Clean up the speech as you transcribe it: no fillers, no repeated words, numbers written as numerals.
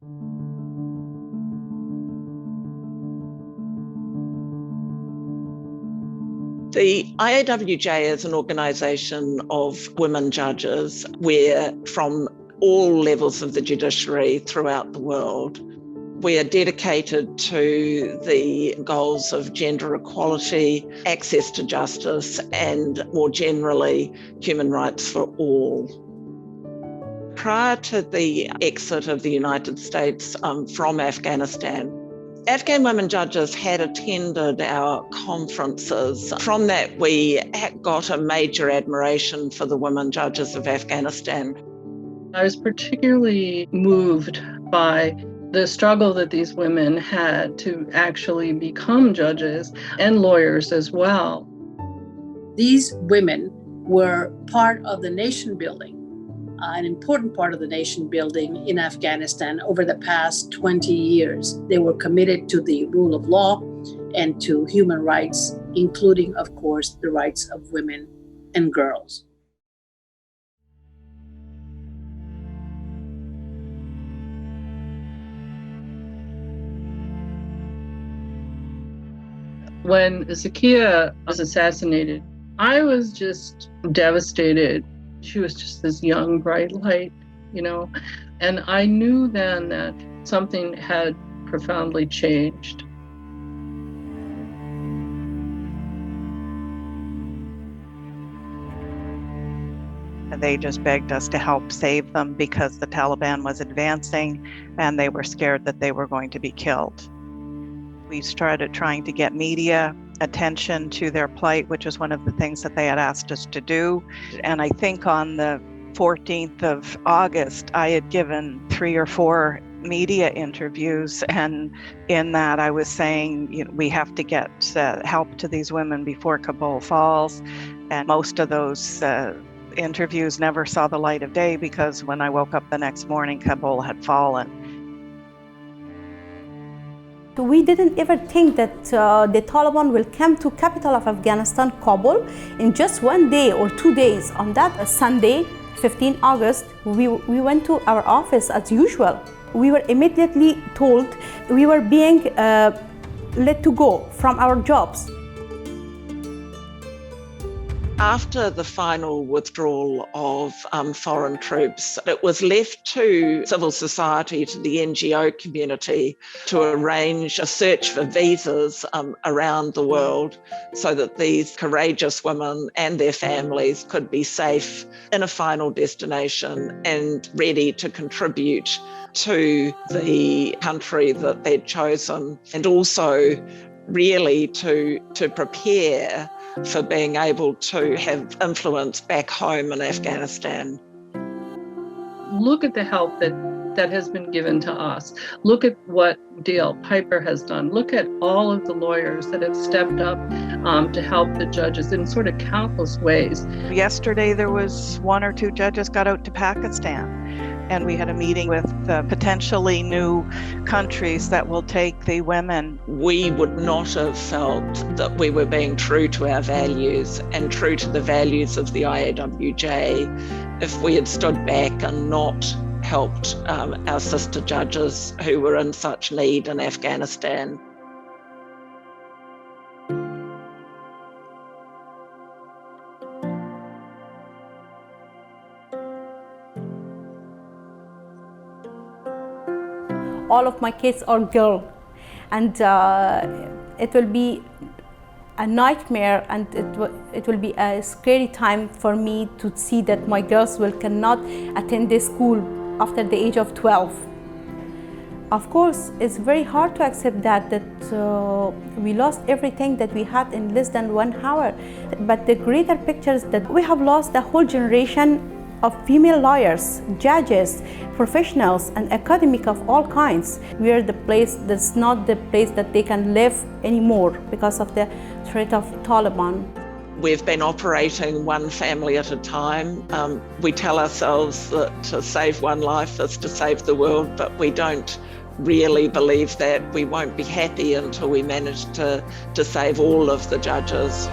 The IAWJ is an organisation of women judges where from all levels of the judiciary throughout the world, we are dedicated to the goals of gender equality, access to justice, and more generally, human rights for all. Prior to the exit of the United States from Afghanistan, Afghan women judges had attended our conferences. From that, we got a major admiration for the women judges of Afghanistan. I was particularly moved by the struggle that these women had to actually become judges and lawyers as well. These women were part of the nation building, an important part of the nation building in Afghanistan over the past 20 years. They were committed to the rule of law and to human rights, including, of course, the rights of women and girls. When Zakiya was assassinated, I was just devastated. She was just this young, bright light, and I knew then that something had profoundly changed. They just begged us to help save them because the Taliban was advancing and they were scared that they were going to be killed. We started trying to get media attention to their plight, which was one of the things that they had asked us to do. And I think on the 14th of August, I had given 3 or 4 media interviews. And in that, I was saying, we have to get help to these women before Kabul falls. And most of those interviews never saw the light of day because when I woke up the next morning, Kabul had fallen. We didn't ever think that the Taliban will come to capital of Afghanistan, Kabul, in just 1 day or 2 days. On that Sunday, 15 August, we went to our office as usual. We were immediately told we were being let to go from our jobs. After the final withdrawal of foreign troops, it was left to civil society, to the NGO community, to arrange a search for visas around the world so that these courageous women and their families could be safe in a final destination and ready to contribute to the country that they'd chosen, and also really to prepare for being able to have influence back home in Afghanistan. Look at the help that has been given to us. Look at what D.L. Piper has done. Look at all of the lawyers that have stepped up to help the judges in sort of countless ways. Yesterday, there was 1 or 2 judges got out to Pakistan. And we had a meeting with potentially new countries that will take the women. We would not have felt that we were being true to our values and true to the values of the IAWJ if we had stood back and not helped our sister judges who were in such need in Afghanistan. All of my kids are girls, and it will be a nightmare, and it will be a scary time for me to see that my girls cannot attend the school after the age of 12. Of course, it's very hard to accept that we lost everything that we had in less than 1 hour. But the greater picture is that we have lost a whole generation of female lawyers, judges, professionals, and academic of all kinds. We are the place that's not the place that they can live anymore because of the threat of Taliban. We've been operating one family at a time. We tell ourselves that to save one life is to save the world, but we don't really believe that. We won't be happy until we manage to save all of the judges.